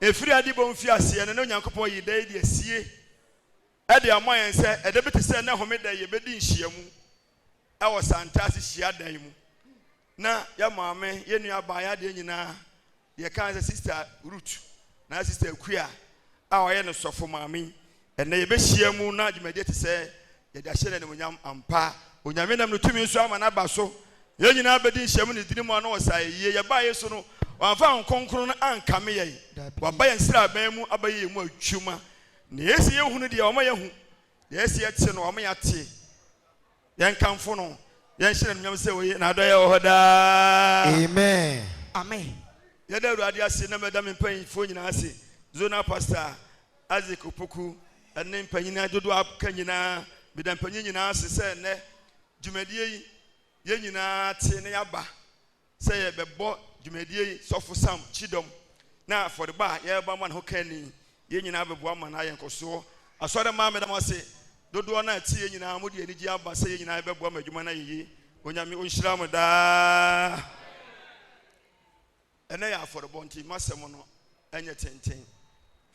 Efiri adi bon fi ase ne Onyankopon yi da di asie e de amoyen se e de bete se na homeda ye bedi nhyiamu e wo santase hia dan mu na ya maame ye nua ba ya de nyina ye kan se sister root na sister Akua a oye ne sofo maame ene ye be hia mu na dwumade te se ye da hye ne munyam ampa onyame nam no tumi nso ama na ba so ye nyina bedi nhyiamu ne dini mu na wo sai ye ba ye so no wanfa nkonkron na ankame ye waba ye nsira ban mu abaye mu atwuma na yesi ye hunu de o ma ye hu yesi ye te no o ma ya te yen kanfo no yen hye ne nyam se we na do ye ho da amen amen ye da ruade ase na madam mpan fo nyina ase zona pastor Isaac Opoku ene mpanyina dodo aka nyina bidam panyin nyina ase se ne dwumadie yi ye nyina te ne yaba se ye bebo dwumadie sofo sam chidom na for the bar ye ba man ho kani ye nyina bebo ama na ye nkoso asore ma medam ase dodo na tie ye nyina modi anigi aba se ye nyina bebo ama dwuma na ye onyame onhyira mo da ene ya for the bonti masem no enye tenten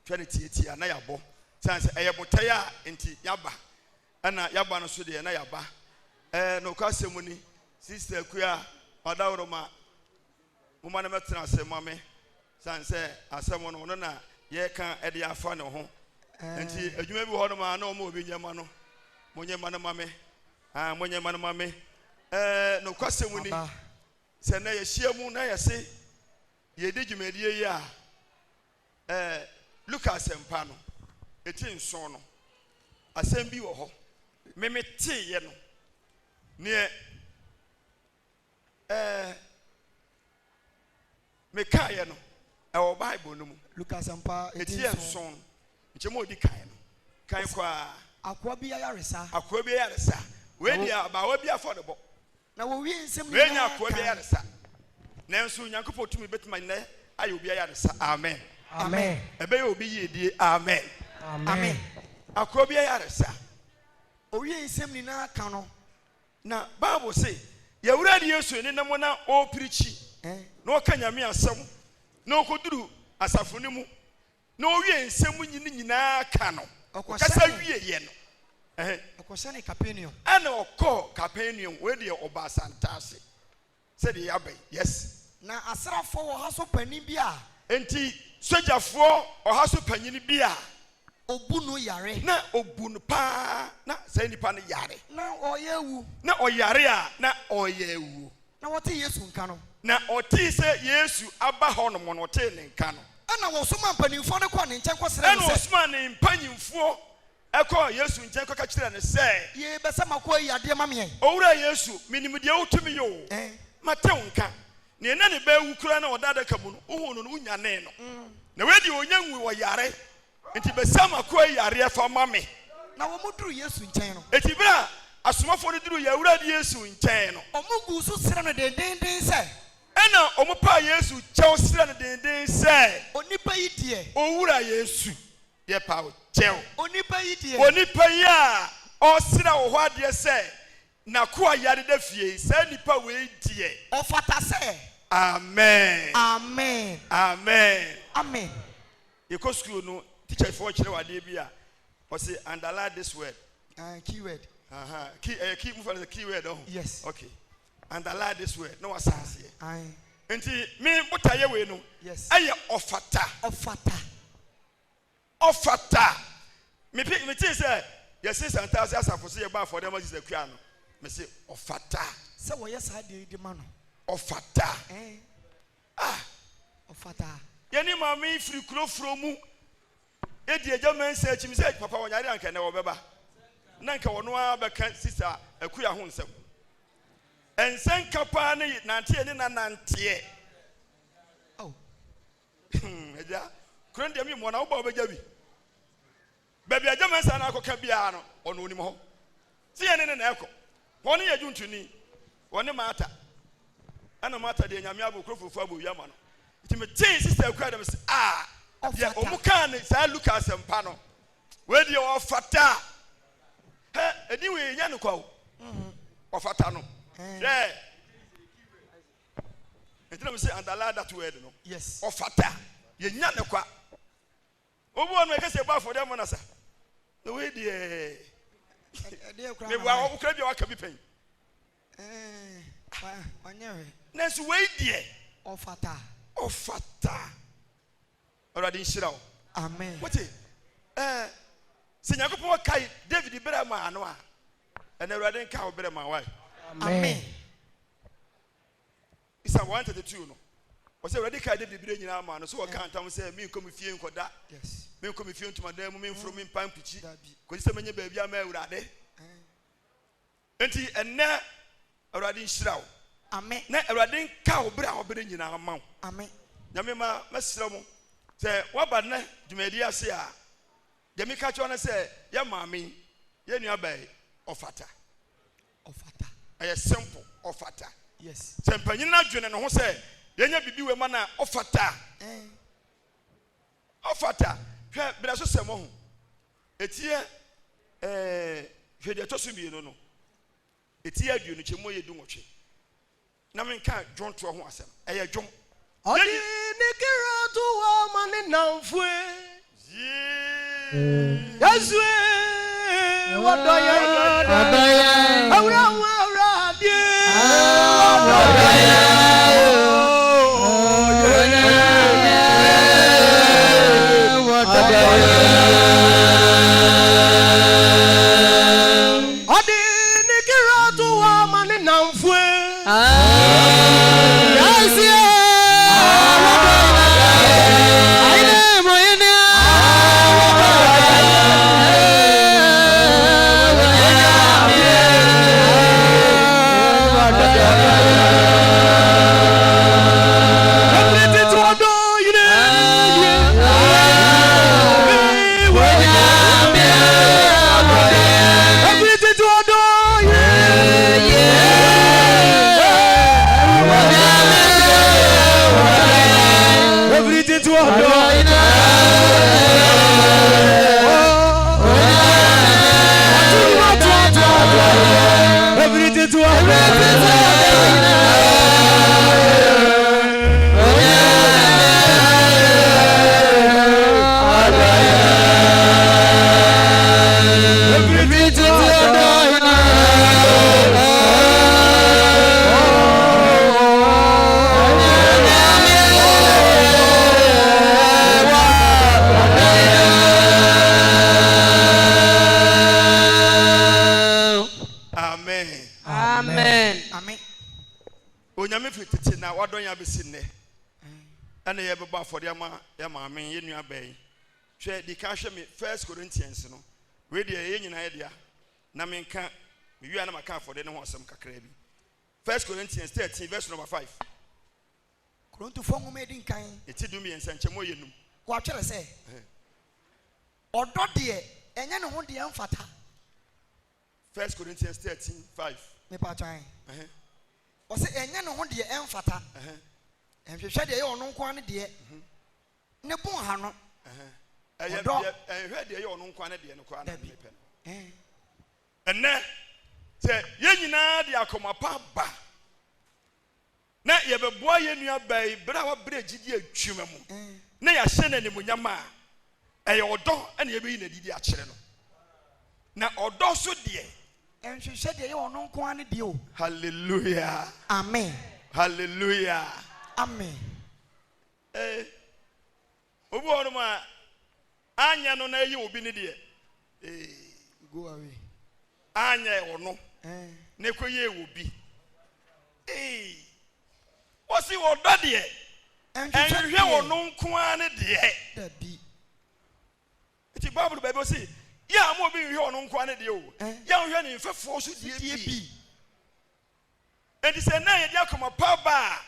twene tie na yabo sanse eye botai a enti yaba ana yaba no so de na yaba no kwasem ni sister Akua madawroma mama na metena asem mame sanse asem no na ye kan ede afa ne ho enti adwuma bi ho no ma na o ma obi nyama no monyema no mame monyema no mame no kwasem ni se na ye hyiamu na ye se ye de dwumadie yi a Lucas empano etin so no asem bi wo ho memete ye no ne me kaye no e wo Bible no mu Lucas empa etin so no nchemo odi kaye no kan kwa akwa bi ya resa we dia ba wa bi affordable na wo wi nsem we nya akwa bi ya resa nanso Nyankopɔn tumi betima ne ayo bi ya resa amen amen ebe obi yedie amen amen akwa bi ya resa o wi nsem ni na ka no na Bible say yewura de Yesu ni nam na o preachi na o ka nyame asem na o koduru asafo ni mu na o wi nsem nyina ka no okasa wie ye no okose ni Capernaum ana okọ Capernaum we de oba santase se de yabai yes na asrafo wo haso pani bi a enti sojafo ohaso panyini bi a obunu yare na obunu pa na sai nipa no yare na oyewu na oyare a na oyewu na wote Yesu nka no na oti se Yesu aba ho no mo te ne nka no ana wo soma mpanimfo ne kwa ne nchen kwosere no se ana osoma ne mpanyimfo eko Yesu nchen kwaka kire ne se ye besa makwa yade mame owura Yesu minimde utumi yo mate nka ne na ne ba wukura na odada ka mu no ohunu no unyane no na wedi onyanwu wo yare enti besa makwa yare afa mame na wo muduru Yesu nchen no enti bra asomafo no duru yawura de Yesu nchen no omugu so sere no den se ɛna ɔmo pa Yesu kyɛw sira ne denden sɛ onipa yi die owura Yesu yɛ pa kyɛw onipa yi die onipa yi a ɔsira wɔ hɔ adeɛ sɛ na ko ayare da fie sɛ nipa wei die ɔfata sɛ amen amen amen amen yɛkɔ school no teacher for kyerɛ wadeɛ bi a ɔsɛ underline this word keyword key move for the keyword yes okay underline this word no wasase aye enti me botaye we no yes ɛyɛ ɔfata me tie sɛ yɛse santase asafo so yɛba for them as the kua no me say ɔfata sɛ wɔyɛ saa deɛ di ma no ɔfata ɔfata yɛne maame firi kurofuro mu edi agyaman sɛ akyi me sɛ papa wɔnyare anka na wɔbɛba na nka wɔno a bɛka sister akuya ho nsɛm ɛnsɛn kapa ne nanteɛ ne nananteɛ ɛgya kuro deɛ mi mmɔ na wobɔ wobɛgya bi baabi agyaman sa na akɔka biara no ɔno onim hɔ si yɛ ne na ɛkɔ wɔn yɛ dwuntuni wɔne maata ɛna maata deɛ nyame abo kurofofo abo wiama no nti me tie sister akuya dɛm sɛ deɛ ɔmo kaa ne saa Luka asɛmpa no wei deɛ ɔfata ɛdi wei nya no kwa ɔfata no hwɛ ntina me sɛ underline that word no yes ɔfata yɛnya ne kwa obu ɔno ɛkɛsɛ ɛbɔ afɔdeɛ mo na sa na wei deɛ mewa wokra bia waka bi pɛn nanso wei deɛ ɔfata ɔwurade nhyira wo amen wote sɛ Nyankopɔn kae David berɛ ma ano a ɛna awurade nka wo berɛ ma wae amen isa 132 no ɔsɛ awurade kae David berɛ nyinaa ma no so wɔka ntam sɛ menkɔ me fie nkɔda yes menkɔ me fie ntomadan mu memforo me mpa mpikyi kɔsi sɛ mɛnyɛ baabi ama awurade enti ɛnnɛ awurade nhyira wo amen na awurade nka wo berɛ a wɔberɛ nyinaa ma wo amen nyame ma mɛsrɛ mo sɛ waba ne dwumadi ase a deɛ meka kyerɛ no sɛ yɛ maame yɛ nua bɛɛ ɔfata ɛyɛ simple ɔfata yes sɛ mpanyin no adwene ne ho sɛ yɛnya bibi wɔ ma na ɔfata hwɛ berɛ so sɛ mo ho ɛtie hwɛ deɛ ɛtɔ so mmienu no ɛtie aduonu kyɛ mu yɛ du nwɔtwe na menka dwontoɔ ho asɛm ɛyɛ dwom ɔde ne kira to wɔ ma ne namfoe Yesue wadoya awra die ɔde ne kira to wɔ ma ne namfoe and the ever for the Yama, in your bay. Share the cash me 1 Corinthians, no. Radio in idea. Namin can't, you and my car for the no some cacrabi. 1 Corinthians 13, verse number 5. Couldn't to form made in kind. It's do me and Sanchamoyenu. What shall I say? Or not dear, and you know what the amfata. 1 Corinthians 13, 5. Me part time. o se enya no ho de emfata enhwehwe de ye ono nko ane de ne bon ha no ehwe de ye ono nko ane de no kwa na mepe enne se ye nyina de akomapa ba na ye beboa ye nua bai bra wa bra gidi atwuma mu na ya hye na nimunyama eye odo ene ye beyi na didi a kire no na odo so de enhwehwe de ye ono nko ane de o. Hallelujah. Amen. Hallelujah. Amen. Obu ono ma anya no na yi obi ne de Go away. Anya ono ne koye obi osi odo de enhwe ono nko ane de Dabi. Iti Bible Bible say ya mo bi hwe ono nko ane de o ya hwe ne mfefo so de bi enti se na ye de akoma pa ba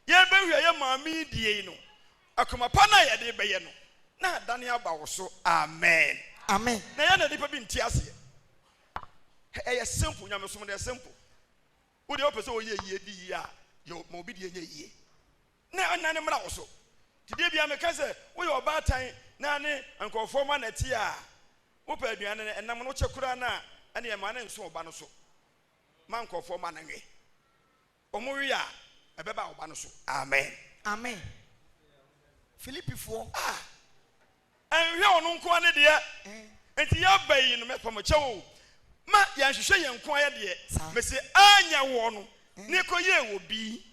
ye be hwe ye maami die no akoma pa na ye de be ye no na dane aba wo so. Amen. Amen. Na ya na de pa bi nti ase e simple nyame so de simple wo de opese wo ye yie di ya yo mo bi de ye yie na anane mra wo so ti de bia me ka se wo ye obatan na ne ankofo ma na ti a wo pa aduane ne enam no chekura na ane e ma na nso oba no so man ankofo ma na nwe omo wi a ebeba oba no so. Amen. Amen. Philippi 4 enhwe ono nko ane de enti ya bayi no me pamo chewo ma ya hwehwe ye nko aye de me se anya wo no ne koye wo bi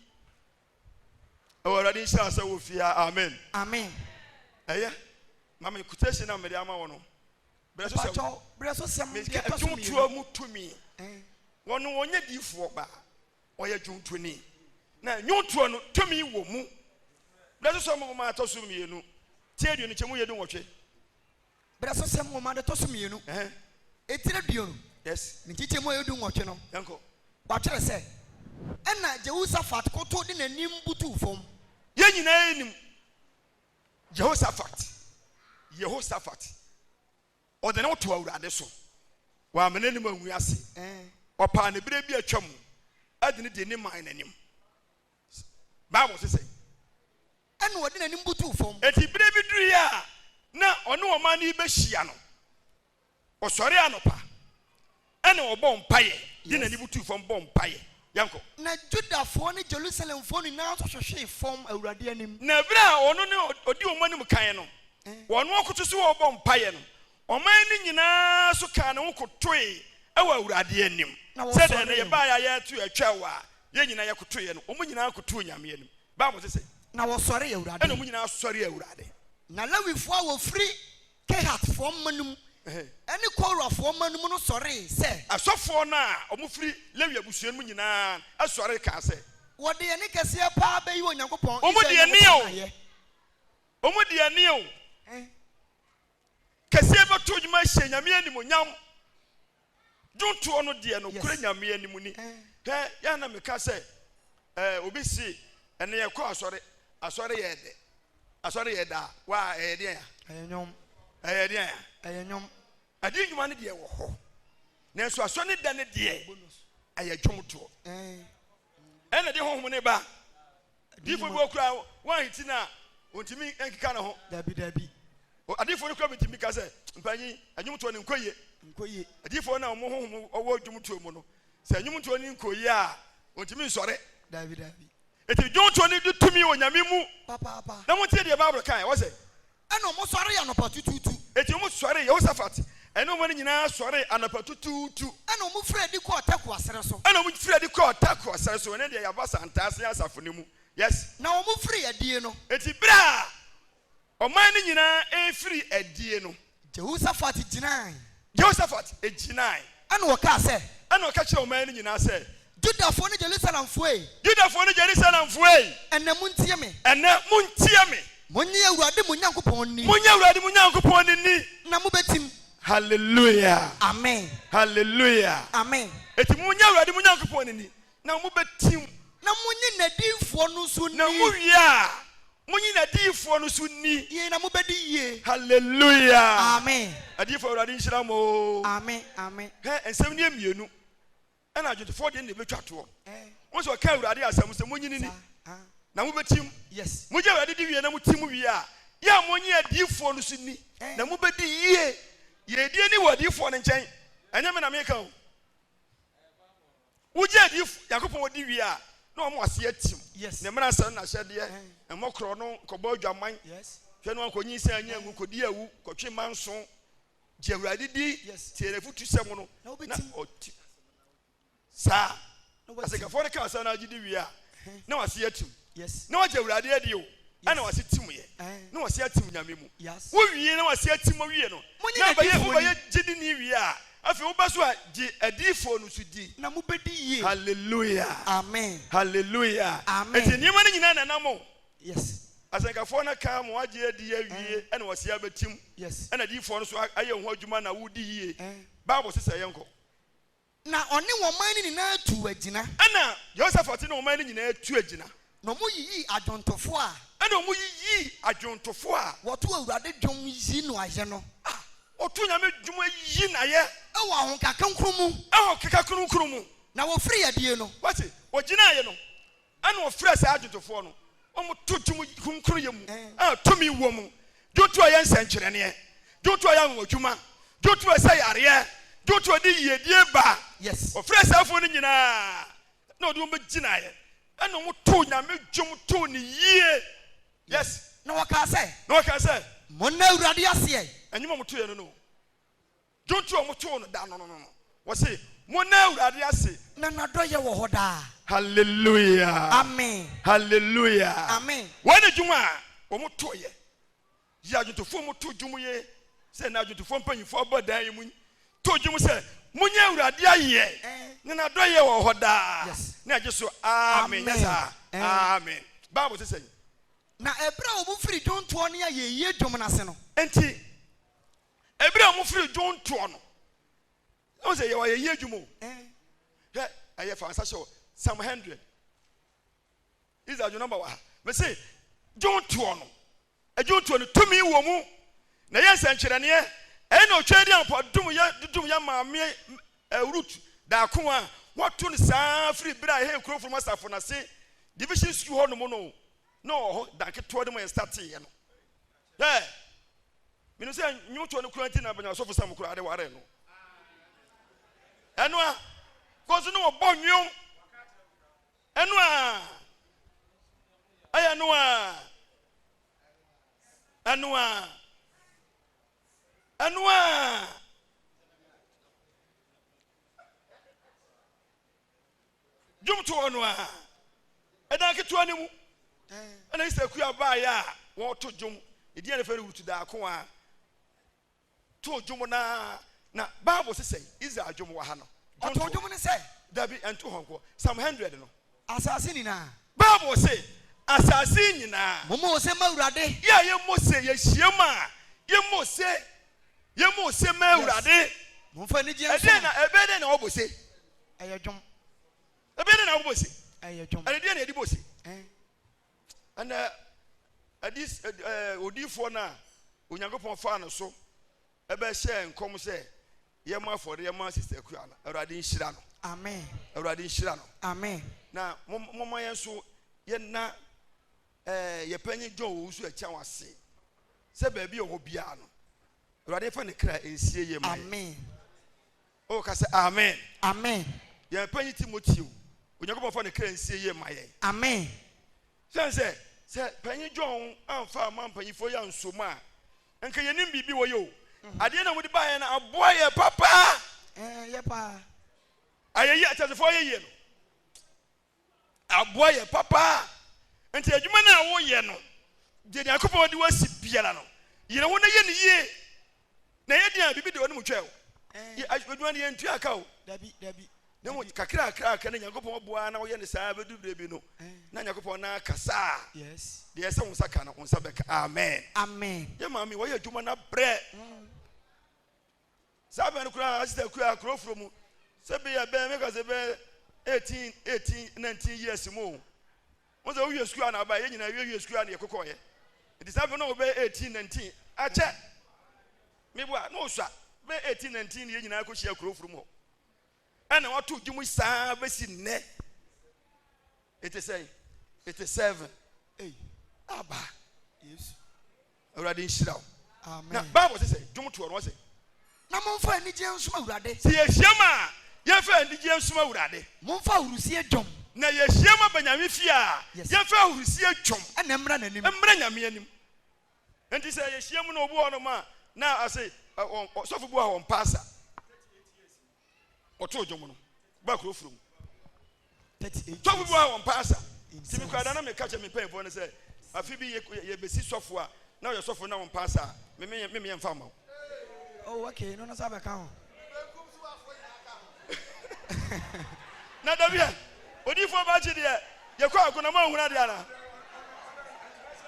already sha sa wo fia. Amen. Amen. Mama quotation na me de ama wo no breso sem me ka tumtuo mu tumi wono wonye difo ba oye dwuntuni na nyutuo no tumi wo mu breso so mo ma to so mienu tie duo no chemu yedu nwotwe breso sem mo ma de to so mienu etire duo no. Yes. Ni tite mo yedu nwotwe no yanko ba tere se ena Jehoshaphat koto de nanim butu fom ye nyina enim Jehoshaphat ode ne woto awurade so wa menani ma nwu ase opa ne bire bi atwam ade ne de ne man nanim Bible say ena ode nanim butu fom eti bire bi duru ya na one o man ni be hia no osore anopa ena obo mpaye de nani butu fom bo mpaye yanko na Judafo ne Jerusalem fo ni na so hwehwe fom awurade anim na bire a ono ne odi o manim kan no wono okoto so obo mpaye no oman ni nyina so ka ne wokotoe e wa awurade anim se de ne ye ba ya tu atwa wa ye nyina ye kotoe no omo nyina koto nyame anim Bible say na wo sore awurade ena omo nyina sore awurade na Lewifo a wo free Kehat fo manum eni Korah fo manum no sore se asofo na omo free Lewi abusuan mu nyina asore ka se wo de eni kese pa ba yi Onyankopon omo de ani o kese ba to djuma hye nyame anim nyam junto no de no kure nyame anim ni ya na meka se obi si ene ye kọ asore ye da wa ye de ya ayanyom adi djuma ne de wo ho nanso asone da ne de ayadwomto ene de honhom ne ba difo bi okura wa hitina ontimi enkika ne ho dabi adifo ne kura mitimi ka se mpanyi anyumto ne nkoye adifo na omo honhom owo dwumto mu no se anyumto ne nkoye a ontimi nsore dabi eti dwumto ne tumi onyame mu papa na mo tie de Bible kan wo se ena omo sore ya no patututu eti omo sore Jehoshaphat ena omo nyina sore anapatututu ena omo fredi ko otaku asere so ena omo fredi ko otaku asere so ene de yabasa antase asafo ne mu. Yes. na omo free adie no eti bra oman ni nyina free adie no Jehoshaphat ejinai ena wo ka se ena o ka kire oman ni nyina se Judafo ne Jerusalem fo ena muntie me monye awurade munyankopon ni na mo betim. Hallelujah. Amen. Hallelujah. Amen. Eti munye awurade munyankopon ni na mo betim na munye nadifo no so ni na mo wia munye nadifo no so ni ye na mo bedi ye. Hallelujah. Amen. Adifo awurade nhyira mo. Amen. He ensem ne mienu ena adwotefo de ne betwa to Most of Kawradi as some Munini. Now we team. Yes. Muja did you and Mutim we are. Ya Monia dear for Lucini. Namubedi ye. Ye dear what you for and chain. And I'm an American. Would you Yakupo Divia? No more see it. Yes. The man son I said, yeah, and more chrono, Coboja mine. Yes. General Conisa and Yang Kodia, Cochi Manson, Jeradi, yes, Telefu to someone. No, sir. I think for the castle, I did we are. No, I see it. Yes. No, Jeradi, you. I know I see Timmy. No, I see a Tim Yamimu. Yes. We know I see a Timoriano. When you didn't we are. I feel Baswa, a default to D. Namubedi. Hallelujah. Amen. Hallelujah. Amen. And you money in an animal. Yes. As I can phone a cam, what year, and was here, but Tim. Yes. And a default, so I am what you man, I would ye. Bible says a uncle. Now, only one mining in a two edgina. And now, Joseph Fatino mining in a two edgina. No more ye, I don't to four. I don't ye, I don't to four. What will rather John Zino, I know. O tu nyame dwuma yi na ye e wa ho kaka nkromu e ho kaka nkromu na wo free adie no what o gina ye no ana wo free sa adwotofo no o mo totum nkro ye mu tomi wo mu dotu aye nsankyere ne dotu aye nwodwuma dotu asa yare dotu odi yedie ba yes o free sa afo no nyina na odi mo gina ye ana mo to nyame dwum to ne yie yes na wo ka say Mona uradi ase and you want to know. Don't you want to down no. What say? Mona uradi ase na doye wo hoda. Hallelujah. Amen. Hallelujah. Amen. When did you want? Omo to ye. Ya to form to jumu ye. Say na to form pan you for bodan mu. To jumu say munya uradi aye. Na doye wo hoda. Yes. Na just so amen. Yes. Amen. Bible says na ebra obu free don't to ne ye dwom na se no enti ebra obu free don't to no no say ye dwom he aye fansa show some 100 is that your number one me say don't to no e don't to no to me wo mu na ye nsankyere ne e na otwa di ampo dum ya maame root da ko a wato ne saa free bra he krofo master for na say division school ho no mo no no, that get to them and start seeing. Yeah, you say you to the quarantine and so for some crowd. And what? Because no born you. And what? I know. And what? And what? Jump to one. And I get to animal. And I said, Kuya, what to Jum, the dear fellow to the Aqua. To Jumona, now, Bible says, is a Jumwahano. I told you when I say, Debbie and 200, some 100. Assassinina. Bible say, Assassinina. Momo say, Maurade. Yeah, you must say, yes, Yama. You must say, Maurade. Mufanidia, a better than I will say. I jump. A better than I will say. I jump. I didn't say. And this Odifo na Onyankopon fa no so e be share nkom say yema for yema sister Kuana Awurade nhira no amen Awurade nhira no amen na momma yenso ye na ye panyi jo wo so acha wase se ba bi o bia no Awurade fa ne kra ensie yema amen o ka say amen amen ye panyi Timothy Onyankopon fa ne kra ensie yema ye amen say panyi John amfa man panyi fo ya nsoma enka yenim bibi wo yo ade na mudi ba na aboa ye papa ye pa ayeyi atafo ye no aboa ye papa enti adwuma na wo ye no de Yakobon de wasi biara no yire wo na ye ne ye na ye dia bibi de wo ne mutwa adwuma ne ye ntu aka o dabi nemo kakra ka na Yakobon boa na wo ye ne saa bedu brebi no na Yakobon na kasa yes de ese wonsa ka na wonsa beka amen amen ye mami wo ye adwuma na bre sabe no kura asita kura krofro mu se be ya be me ka se be 18 19 years mu won se wo ye school na ba ye nyina ye school na ye kokoye it is sabe no be 18 19 ache me bua no swa be 18 19 ye nyina ko hia krofro mu ana watu dwumu saa be si ne 87. Hey, Abba. Yes. Already shirao. Amen. Now, Bible says, don't to one say. Na monfa ni je nsuma urade. See ye shema. Ye fa ndi je nsuma urade. Monfa urusie dwom. Na ye shema banyame fia. Ye fa urusie dwom. Ana emra nanim. Emra nyame anim. Enti say ye shema no obu ono ma na ase sofo bu a won pasa. 38 years. Oto dwom no. Ba kro furu. 38. Sofo bu a won pasa. Timi kwada na me kache me pen fo no say afi bi ye besi sofo a na ye sofo na won pasa. Me mfa ma. Oh, okay. No, sabe account. Na Davia, odifo ba chi de, ye kwa aguna ma ohuna de ana.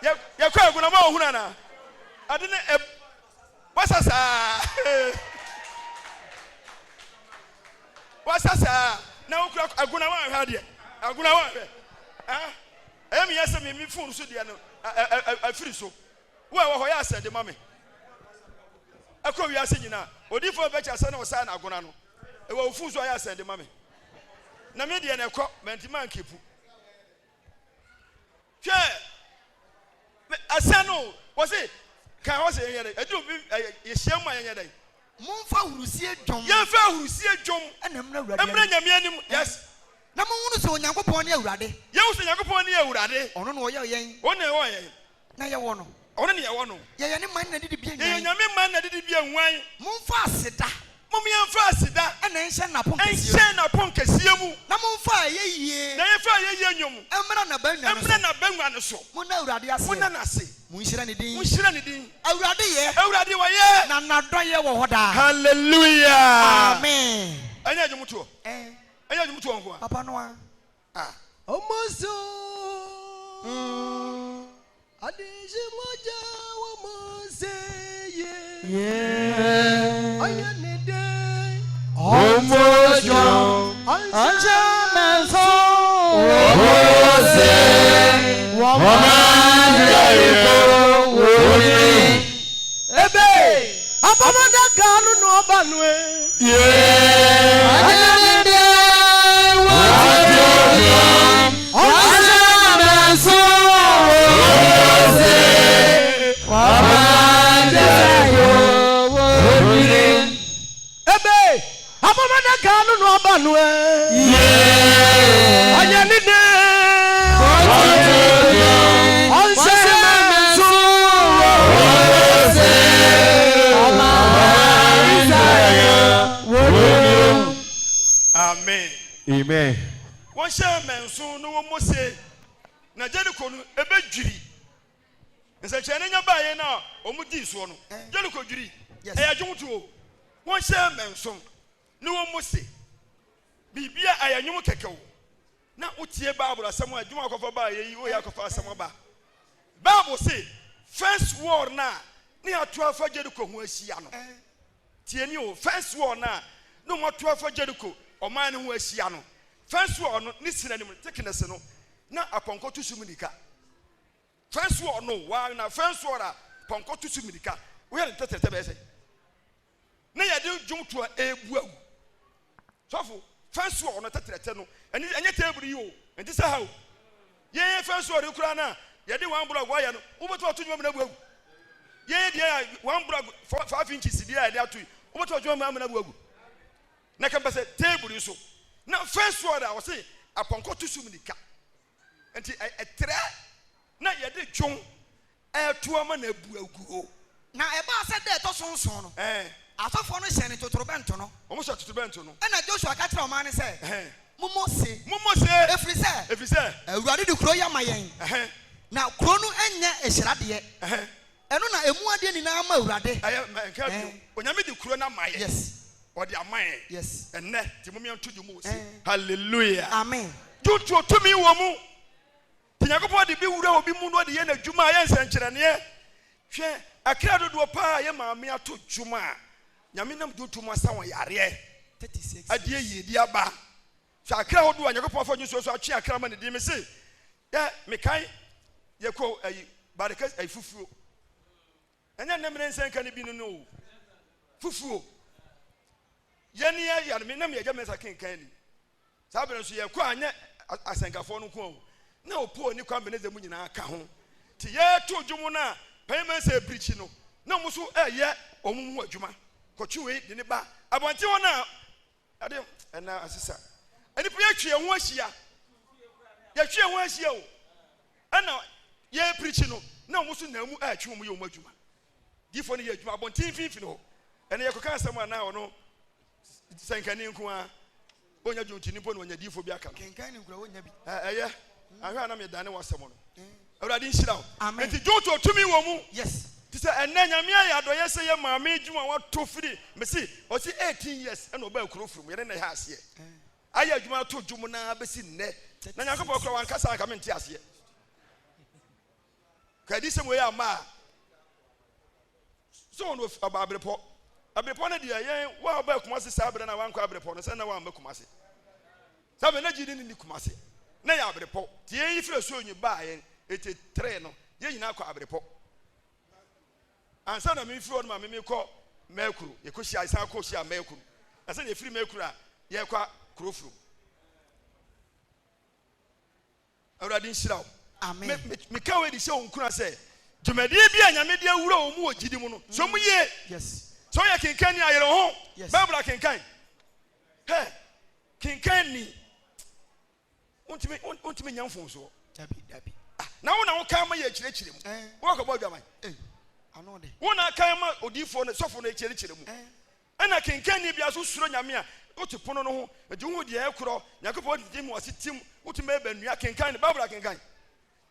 Ye kwa aguna ma ohuna na. Ade ne wasasa. Wasasa. Na okura aguna ma hwa de. Aguna wa hwe. Ah. Emi yese me phone so de no. Afiri so. Wo ho ya send ma me. Akọ wi ase nyina odifo be cha ase na osa na agona no e wo fu so ya send ma me na me de na ekọ mentima nkepu hwe ase no wo se kan wo se yere edu ye hia mu anya dai Monfa urusie dwom. Ye fa urusie dwom Ana emra urade. emra nyame anim. Yes. Na monhunu se onyankopon ne urade. Ye wo se yakopon ne urade. Ono no ye yen. Ono e wo ye. Na ye wo no. Ono ne ye wo no. Ye ne man na didi bia nwan. Ye nyame man na didi bia nwan. Monfa aseda. Momi amfa asida. Ana enhye na pon kesi. Enhye na pon kesi mu. Na monfa ye yie. Na ye fa ye yie nwom. Emra na banwa no. Emra na banwa no so. Mona urade ase. Mona na ase. Munhira ne din. Munhira ne din. Urade ye. Urade wo ye. Na nadoye wo hoda. Hallelujah. Amen. Anya djumuto. Anya djumuto ho a. Papa no a. Omozo. Adiji moja wo moze ye. Yeah. Anya ne de. Omojo. Anja menso. Moze. Wamanja yeko. Ebe. Abamada kanu no banwe. Yeah. Anya ne de. Anja menso. Moze. Wamanja yeko. Ebe. Abamada kanu no banwe. Yeah. Anya ne de. Amen. Amen. Won sha menso no wo mose na Jericho no ebe dwiri. Nse chene nya baaye na omudi so no. Jericho dwiri. E adwumto. Won sha menso no wo mose. Bibia ayanyum kekewo. Na utie Bible asem adwuma akofa baaye yi o ya akofa asem ba. Bible say first war na atu afa Jericho ho ahia no. Tie ni o first war na no atu afa Jericho o man ho ahia no. First war no ni sinanim thickness no na aponko to sumunika. First war no wa na first war a ponko to sumunika. We are tetetete be say. Na ya de dwom to ebu agu. Sofo first war no tetetete no enye table yi o. Enti say how. Ye first war kura na ya de one block wa ya no. Ubeto atudwom na bu agu. Ye de one block 5 inches dia ya de atu. Ubeto atudwom na bu agu. Na kan pese table yi so. Na first word I was say aponko to sumunika. Enti etre na ye de dwon eto ama na bu agu. Na eba se de to sonson no. Asofo no hye ne totorobento no. Omo hye totorobento no. Na Joshua ka kire o man se. Mumose. Efri se. Awurade de kuro ya mayen. Na kuro no enya ehirade. Eno na emu ade ni na ama awurade. Onyame de kuro na mayen. Yes. Or the amaye. Yes. And net the moment to the most. Hallelujah. Amen. Do to me womu. Tinyakopo de bi wura obi mu no de ye na dwuma ye nsenkyerene. Hwe akra dodo pa ye maame ato dwuma. Nyame nam do to mu asa won yare. 36. Adie ye di aba. Hwe akra hodo anyakopo fa nso so atwe akra ma ne di me se. Ya me kan ye ko ayi baraka ayi fufuo. Enya nemre nsenka ne bi no. Fufuo. Yeni ya me na me ya mesa kenkan ni. Sabere so ye ko anya asenkafo no ko na opo ni kwa beneze mu nyina aka ho ti ye to dwumu na payment say preach no na mo so ye omumu adwuma kotwe de ne ba abonte ho na ade na asesa ani po ye twe ho ahia ye twe ho ahia o ana ye preach no na mo so na mu atwe mo ye omu adwuma difo ne ye adwuma abonte finfi no ene ye koka asem ana ono senkani nko a onya dwunti ni po no onya difo bi aka kenkan ni nkura onya bi eye ahwa na me dane wasem no awurade nhyira wo enti dwunto tumi wo mu yes ti se enne nyame ayadoye se ye maame adwuma wato firi mesi o si 18 years ena oba kurofuru ye ne ha ase aya adwuma to dwumu na besi nne na nyankopɔ kra wankasa aka mente ase kadi se mo ye ama so no ababrepɔ abrepɔ na dia ye wa oba kumase sabre na wankɔ abrepɔ no se na wa kumase sabe na gidi ni kumase na ya abrepɔ tie yi fira so onyi ba ye 83 no ye nyina akɔ abrepɔ ansa na me firi on ma me kɔ mekuru ye kɔ hia isa kɔ hia mekuru ansa na firi mekuru a ye kɔ kurofuru awurade nhyira wo amen me ka we di se onkura se dwumadi bi anyame de awura wo mu ogidi mu no so mu ye yes so ye kenkan ni ayere ho babra kenkan he kenkan ni untimi nyamfo so dabi na wo kan ma ye kyerɛkyerɛ mu wo ka bɔ dwaman ano de wo na kan ma odifo no sofo no kyerɛkyerɛ mu ana kenkan ni bia so suro nyame a wote pono no ho edi hu de ekoro yakopɔ di mu ositim wotime eba nua kenkan ni babra kenkan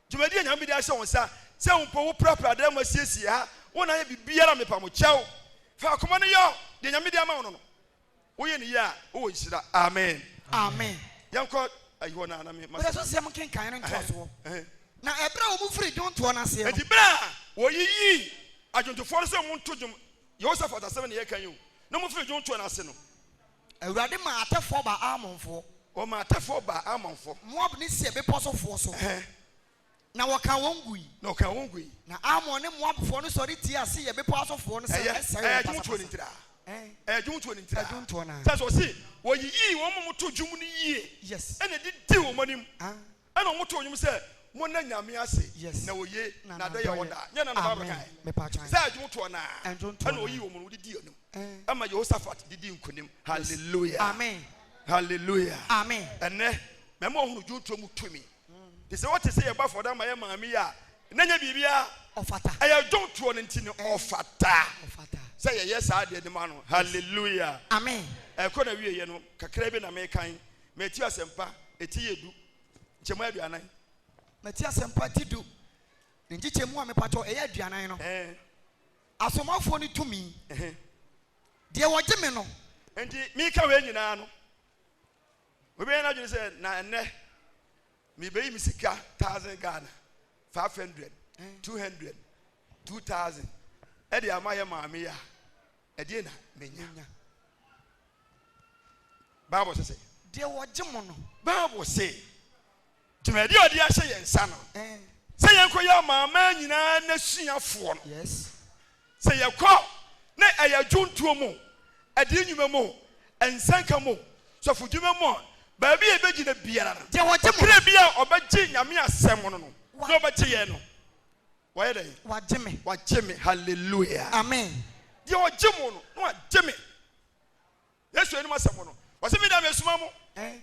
dwumadi nyame de ahyɛ won sa sɛ wonpo wo prapra da ma siesie ha wo na ye bibiara mepa mo kyɛw fa akoma no yo de nyame de ama wo no wo ye ne ya wo nhyira amen yanko ayo na na me but so se mo kenkan no ntoso na ebra wo mu firi dwonto na se no enti bra wo yiyi adwontofo no se mo nto dwom Yehosaphat asem ne ye kan yo no mo firi dwonto na se no awurade ma atefo ba amonfo o ma atefo ba amonfo moab ne se be posofo so na waka wongui na amon ne moabfo no sori ti ase ye be posofo no se dwonto ni ntira dwonto ni ntira dwonto na so si wo yiyi wo mo to dwom ni yie yes ene di wo manim ene mo to dwom se mo na nyame ase na wo ye na do ye woda nya na na ba kan me pa chan sa dwonto na ene wo yi wo mo di onim ama Yehosaphat didi nkunim hallelujah amen ene me mo hunu dwonto mu tumi de se what say about for that my maami ya na nya bibia ofata aye dwonto no ntini ofata say yes ade de ma no hallelujah amen ko na wie ye no kakra bi na me kan me ti asempa eti yedu nchemu aduanan me ti asempa ti du ne nchemu a me pato eye aduanan no asomafo ni tumi de wo gye no enti mi ka we nyina no obi na dwene se na enne mi be mi sika 1000 Ghana 500 200 2000 e de amaye maami ya e de na menya Bible say de wo gye no Bible say tumedi odi ahye yen sa no say yen koya maama nyina na suafo no yes say yakọ na ayadwontuo mu ade nyuma mu ensanka mu so fudwuma mu ba bi e begina biara no de wo gye mo kire bia obegye nyame asem no no na obegye ye no why dey wa gye me hallelujah amen de wo gye mo no na wa gye me yesu enu asem no wase mi da me suma mo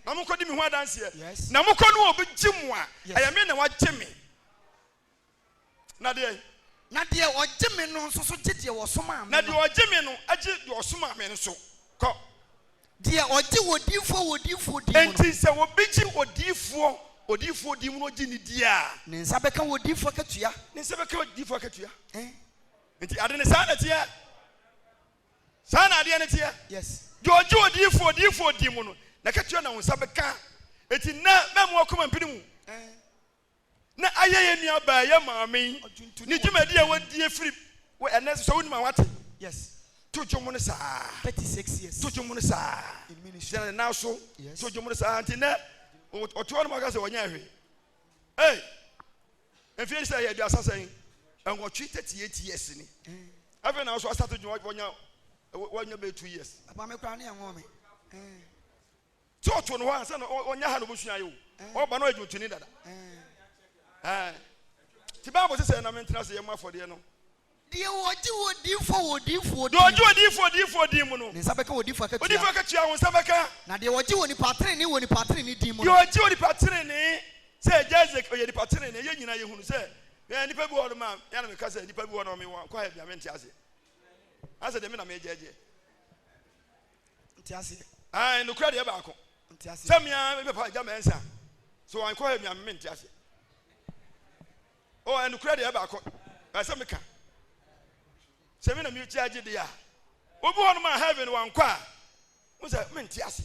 na mo kodi mi ho adanse na mo kɔ no obegye mo a ayame na wa gye me na de o gye me no so gye de wo soma na de o gye me no agye de o soma me no so kɔ de o gye wodifo di enti se wo bigye odifo di mu no gye ni dia ne nsa beka wodifo katua enti ade ne sa na tie sa na ade ne tie yes de o gye odifo di mu no na katua na nsa beka enti na memo akoma mpini mu na ayeye nua ba ya maame ni dwumadi a wadi afiri we ene so woni ma wate yes to dwom no sa 36 years to dwom no sa in ministry na so to dwom no sa anti na oto no maka se wonya hwe efie say ya duasa sen enwo twi 38 years ni afi na so start dwom wonya be 2 years aba me kra na enwo me to no wa ansa na wonya ha no busua yo Oba no adwuntuni dada. Ti Bible say na mentra say yema for de no. De odifo Do odifo di mu no. Ne sabeka odifo akatua. Odifo akatua won sabeka. Na de oji woni patre ni woni patre ni di mu. De oji woni patre ni say Jezek oye di patre ni ye nyina ye hunu say ya nipa bi wono ma ya na me ka say nipa bi wono me kwa ha bia mente ase. Ase de me na me jeje. Nti ase. No kra de ba ko. Nti ase. Samia me pa ja mensa. So an kwa ha bia mente ase. Oh, and credit about Samika. Seven of you charge the ya. Obu on my heaven one qua. Was a mentias.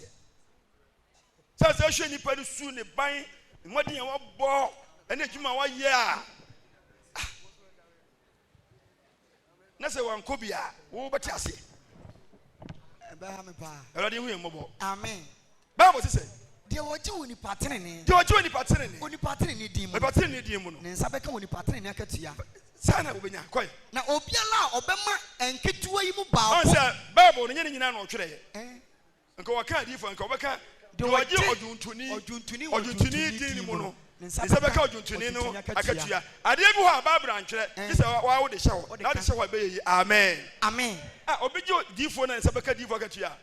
Says I should nipper soon buying what you want ball and it you my 1 year. Nasa one cobia. Oh, but I say. Already we mobile. Amen. Bible says. De oji woni patre ni. De oji woni patre ni. Oni patre ni di mu. We patre ni di mu no. Ne sabeka woni patre ni akatua. Sana obenya koy. Na obiala obema enketua yi mu ba. On say Bible ni nyina na otwere ye. Nka waka di fo nka obeka de oji ojuntuni di ni mu no. Ne sabeka ojuntuni no akatua. Ade bi ho a Bible antwere. Say wa wo de hye wo. Na de hye wo be yi. Amen. Amen. Obi di fo na sabeka di fo akatua.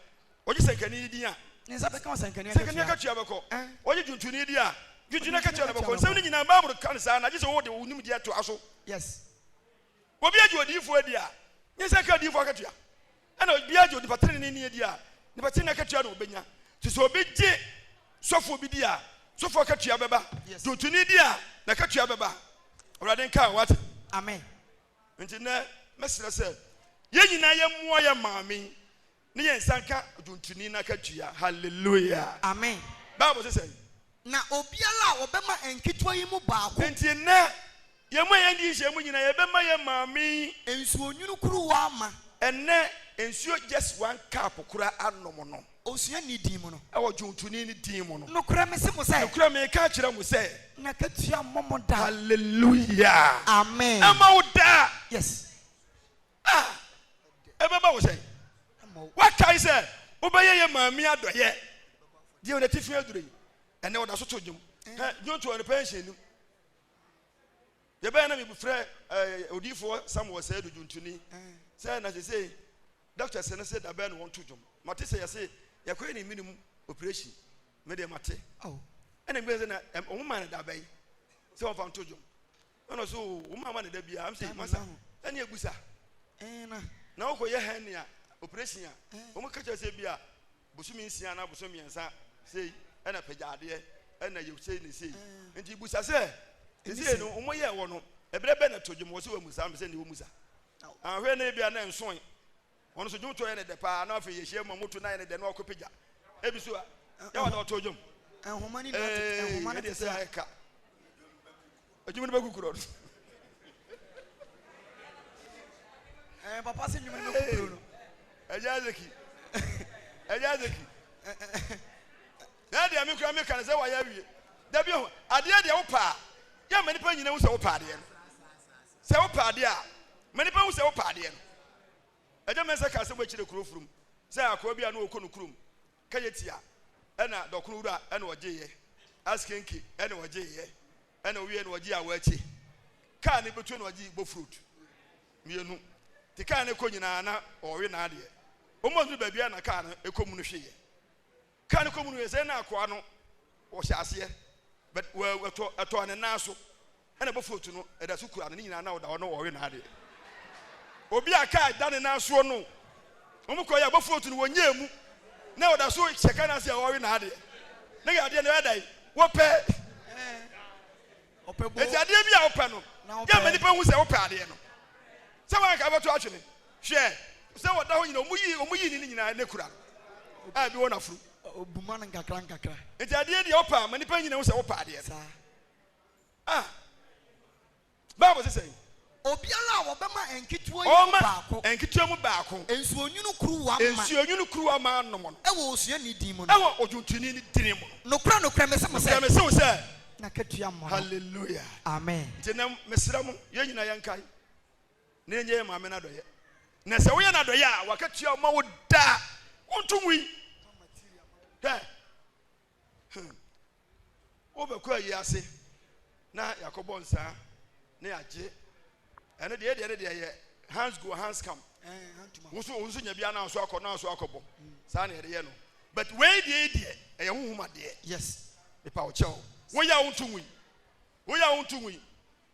Oji senkani di a. Ne sabeka on senkani akatua beko. Oji juntuni di a. Juntuni akatua beko. Nsem ni nyina Bible kan sa na je se wo de unim di ato aso. Yes. Obi ajo odifo adi a nyesa ka odifo akatua ana obi ajo odi patene ni adi a ni patene akatua no obenya ti so obi je sofo bi di a sofo akatua beba tuntuni di a na akatua beba awrade nka what amen nti na mesra se ye nyina ye mo ye maami ni ye nsanka tuntuni na akatua hallelujah amen Bible say na obiala obema enkitwa yi mu baako nti na yema yendi hye nyina yebema ye maami ensuo nwunu kuru wa ama enne ensuo just one cup kura anom no osua ni di mu no ewo juntuni ni di mu no no kura me se mo say no kura me ka kire mo say na katua momoda hallelujah amen amauda yes ebeba wo say what kai say obeye ye maami adoye die o letifi adure enne wo da so to dwom jonto on pension ni ye be na me bufre odifo Samuel say do juntuni say na say doctor say na say da be no want to jom mate say say ye ko ni minimum operation me de mate ene me say na o ma na da be say o fa to jom no so o ma na da bia am say masa ene egusa na o ko ye hen ya operation ya o mo ka say bia busumi nsia na busumi ensa say ene pejade ene ye say ni say enti busa say ezi no omo ye wo no ebrebe na tojum wo se wa musa am se ne wo musa ahwe na bia na enson wono so jumto ye ne de pa na afa ye hie ma moto na ye ne de na okopija ebiso a ya wa na tojum enhomani na enhomani de se aka ojum ne bagukuro papa se nyum ne bagukuro no ejazeki na dia mi kura mi kan se wa ya wie da bi ho ade de wo pa ya mani pa nyina wo se wo paade no se wo paade a mani pa wo se wo paade no eja men se ka se bo chire kurofurum se akwa bia na okonu kurum ka yetia ena dokunu wura ena ogeye askenki ena ogeye ena owie na ogie awachi ka ne betu na ogie igbo fruit mienu ti ka ne ko nyina na owe na ade o mo zu babia na ka na ekomu no hweye ka ne komu no se na akwa no wo hyase but we to an naso and a fruit no e da suku an nyina na wo da no wo we na ade obi aka da ne naso no omuko ya fruit no wonye mu na wo da so cheka na se wo we na ade na ya ade na dai wo pe bo e ade bi a wo pe no ya mani pa hu se wo pe ade no se wa ka beto atwene hwe se wo da ho nyina omuyi ni nyina ne kura a bi wo na furu obuma na nkakra enti ade de opa mani pa nyina wo se wo pa ade Bible say obiala obema enkitua yi baako enkitua mu baako ensuo nwunu kuru wa ma anom no ewo osua ni di mu no ewo ojuntuni ni dini mu no kura me se mo say na katua mo hallelujah amen ntina mesra mu ye nyina yankai na enye ma me na doye na se wo ye na doye a wakatua ma wo da wontumwi Obekwa yi ase na Yakobo nsa na yaje ene de hands go hands come unso nya bia na so akobo sa na ye no but we de e huhuma de yes e pa o cheo wo ya untunwi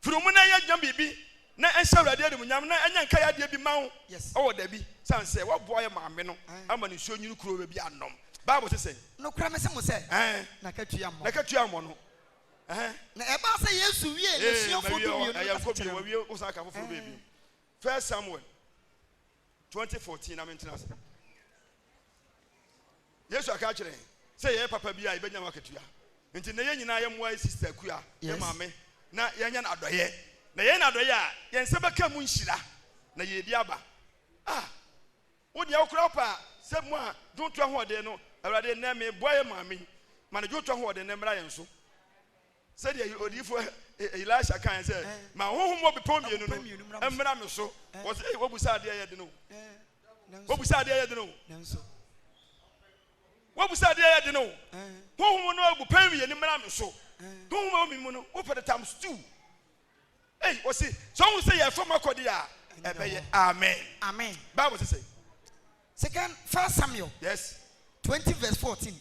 firumu na ya nyam bibi na enhya urade adum nyam na enya nka ya de bi ma wo yes o da bi san se wo boye maame no ama ne so nyinu kuro bi anom Bible say no kura me se mo se na katua mo no na e ba se Yesu wie ne suafo du wie no ya ko bi wie o sa ka foforo bi 1 Samuel 2014 na maintenance Yesu aka kire say ye papa bi a ibenya makatua nti na ye nyina ye moa sister ku a ye maame na ye nya na adoye na ye na adoye a ye nse beka mu nhira na ye di aba wo de okura pa se mu a donto ho de no awrade na me boye maame ma na donto ho de na mra ye nso se de odifo Elisha kan say ma honhom obepo mienu no emra me so wo say wo busa de ye de no wo busa de ye de no nanso wo busa de ye de no honhom no obepo mienu mra me so honhom mi mu no wo pede times 2 wo say so wo say ye fam akodi a ebeye amen Bible say 1 Samuel yes 20 verse 14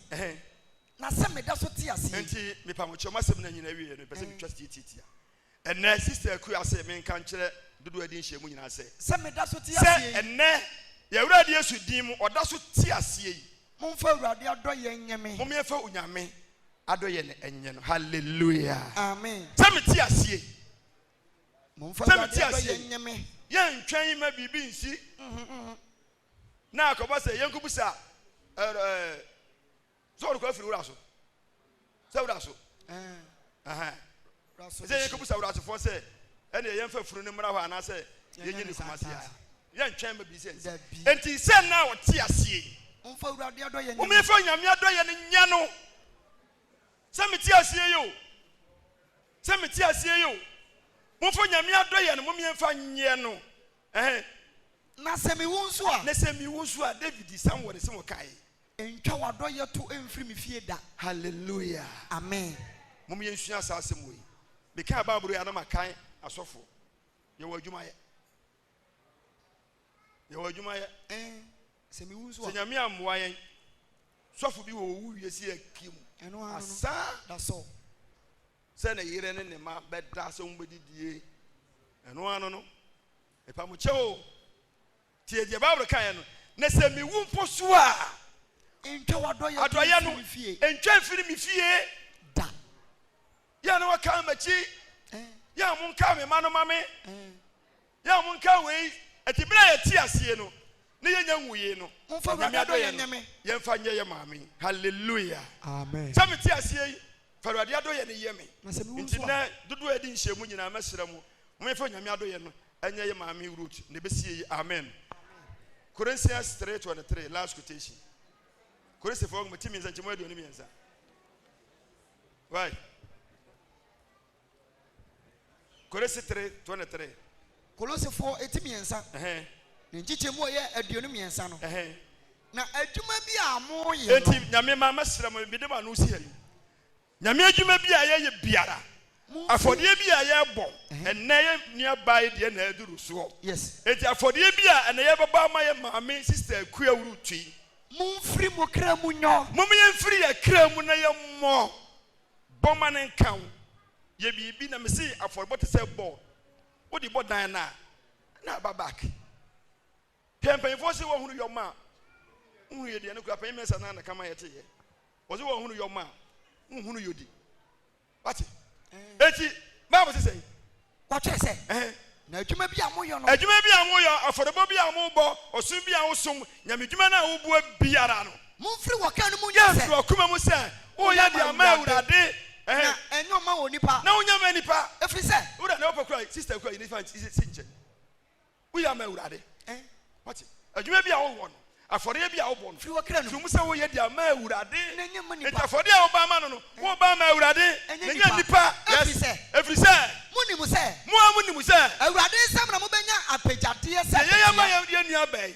na se me da so ti ase enti me pa mo choma sem na nyina wie no pese me twasti titia enne sister ku ase me nka nkere dodo adi nhye mu nyina se me da so ti ase enne ya urade Yesu din mu oda so ti ase yi momfa urade adoye nyeme momyefa unyame adoye ne enye no hallelujah amen se me ti ase yi momfa urade adoye nyeme ye ntwan ma bibi nsi na akoba se yenkubusa so ko afiri wura so sawura so se yenkubusa wura so for se ene yemfa furu ne mra hɔ ana se yenyi ne kumase ya ye ntwan ma bi se enti se na wo ti ase momfa urade adoye nyeme momyefa nyame adoye ne nya no se me ti ase yo momfa nyame adoye ne momyefa nye no na se mi wunso a David somewhere se mo kai entwa wadoye to emfiri mi fie da hallelujah amen mom ye nsua asase mo yi be kan Bible ya na makan asofo ye wo adwuma ye se mi wunso se nyame amwa yen sofo bi wo wu wiesi akim asa da so se na yire ne ma beda so mbedidie eno ano no e pa mo cheo tie je Bible kan no na se mi wu mposo a entwa wadoye no entwa mfiri mi fie da ya na waka machi ya mun ka me mano mame ya mun ka we etibra ya ti ase no ne yenya nwuye no momfa urade adoye nyeme ye mfa nye ye maame hallelujah amen sami ti ase yi fa urade adoye ne ye me na se mi wunso ntina dodo edi nhye nyina masira mu momfa nyame adoye no anya ye maame root ne besie yi amen Corinthians 3:23 last quotation Corinthians 4 mtimi nza nchimo edo ni mienza why Corinthians 3:23 Colossians 4:8 ne nchichemu ye aduonu miensa no na adwuma bi a mo ye enti nyame ma masira mo bi de ma no si hayi nyame adwuma bi a ye biara afodie bi a ye bɔ enne ye nia bai de na aduru so yes enti afodie bi a enne ye baba ma ye maame sister ku awuru tui mumfiri mo kra mu nyo ye mfiri ye kra mu na ye mo boma ne nkan ye bibi na me si afɔrebɔ te sɛ bɔ wo di bɔ dan na ba back campaign for say wo hunu your ma hunu ye de ne kura pay mesa na kama ye te ye wo say wo hunu your ma hunu yodi what eti Bible say what you say na adwuma bi a mo yo no adwuma bi a mo yo afɔrebɔ bi a mo bɔ osun bi a wo som nyame adwuma na wo bu biara no mumfiri wo kan mu nya se wo kuma mu se wo ya de ama awurade na enyo ma woni pa na wonya ma nipa efri se wo da na wo pakura sister ku ni fan sinche wo ya ma awurade what adwuma bi a wo wɔ no afɔre bi a wo bɔ no firi wo kra no firi mu se wo ya de ama awurade na nya ma nipa eta afɔre a wo ba ma no wo ba ma awurade na nya nipa efri se muni mu se mu se awurade nsam na mo benya apegyade se ye ma ya nua bai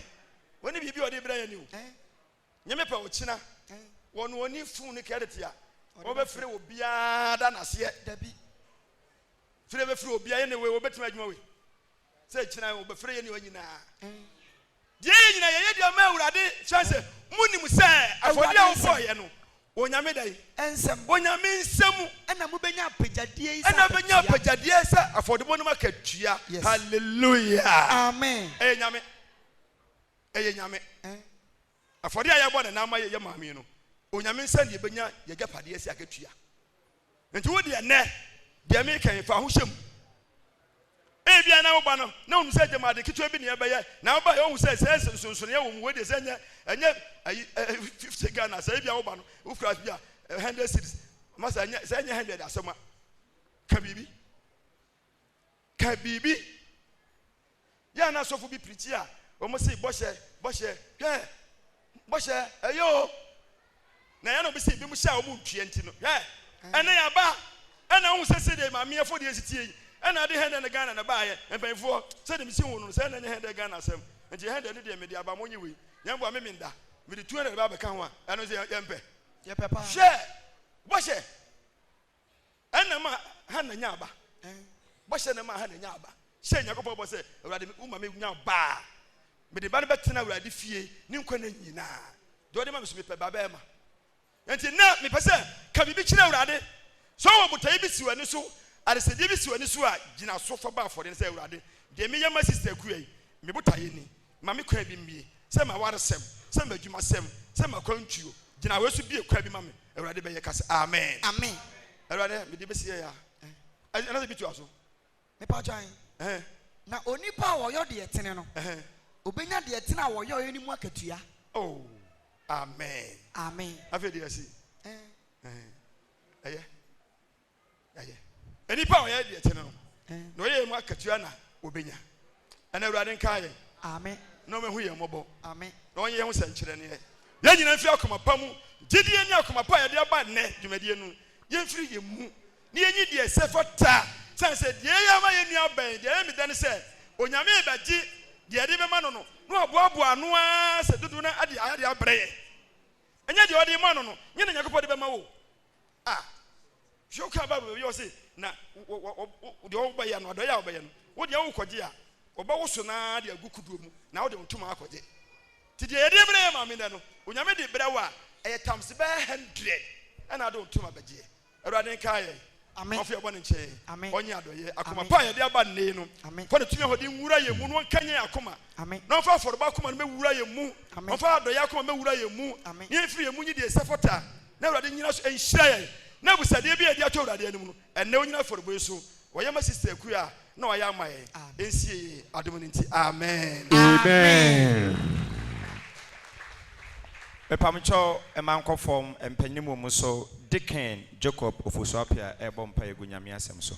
woni bibi ode bra ya ni o nyame pa wo kina wono oni fu ni credit ya Obefre obia da nase dabi fre befre obia ye ne we obetuma adwuma we say kina obefre ye ne wanyina die nyina ye de ma awurade chance munim say afodi a wo ye no onyame dai ensem onyame nsem ena mu benya apagade isa ena benya apagade sa afodi mo no makatua hallelujah amen nyame nyame afodi a ye bo na ma ye maame no onyame nsem de benya ye gapade ase akatua nti wo de ne de me kan fa ho hyem bia na wo ba no na unu se jema de kitwa bi ne ye beye na wo ba ye hu se sunsun ye wo mu we de se enye 50 Ghana se bia wo ba no wo kra bia 100 cities masa enye se enye 100 asema ka bibi ya na sofu bi preach a o mo se boshe ayo na ya no bi se bi mu sha o mu ntue nti no ene ya ba ena hu se de ma me afo de esitie and I didn't have Ghana and buy and pay for said him soon, send any head Ghana sem, and she had any media about money. Young woman minda with the 200 Babakanwa, and I say, Yampe, your papa, share, wash it. And Nama Hannah Yaba, wash and Nama Hannah Yaba. Say, Yakobo said, Uma make now bar. But the Banabatina will defeat New Conina. Don't even speak Babema. And now, me person, can be bitching out it. So, but I be you and so. I said, "This is when you are Gina so far back for the say, Radin. The me my sister Quay, me butayini, Mammy Crabby me, some my water sem, some of you must sem, some are going to you. Gina was to be a crabby mammy, a raddy by your cast. Amen. Amen. I rather be the best here. Another bit also. Me pajai. Now, only power your dear tenano. Obenya dear tenna or your any marketia. Oh, amen. Amen. I've heard you see. Any power yet, no, ye marketuana, Obenya. And I rather kai. Amen. No man who are mobile. Amen. No young century. Then you feel come a pamu. Did you know come a pie, dear bad net, you median? You free you move. Near you, dear, Sephota. Son said, Yea, my in your bed. The enemy then said, when you made that G, the Adiba Manono, no Bobo, no, said, do not add the idea bread. And yet you are the Manono, you know, you could put the Ah, show cover you say. Na the old bayan or the yabayan, what the old Kodia, or Bawsona, the Gukudu, now the Tuma Kodi. Today, I mean, when I made the Brawa, a times the 100, and I don't Tuma Baji. A radin Kaya, I'm off your one in chain. Amen. On Yado, I come a pie, the Abanino. Amen. For the Tuma Muraya, Moon, Kanya, Akuma. Amen. No far for the Bakuma and Muraya Moon. Amen. For the Yakuma Muraya Moon. Amen. Near free Muni, the Safota. Never didn't us and share. Now we said, "There be a diator at the end, and no one for the boy so. Why am I sister queer? No, I am my NCA Adominity. Amen. Amen. A pamicho, a man conform, and Penimu Muso, Dicken, Jacob of Usapia, a bomb pay Gunyamia Samso.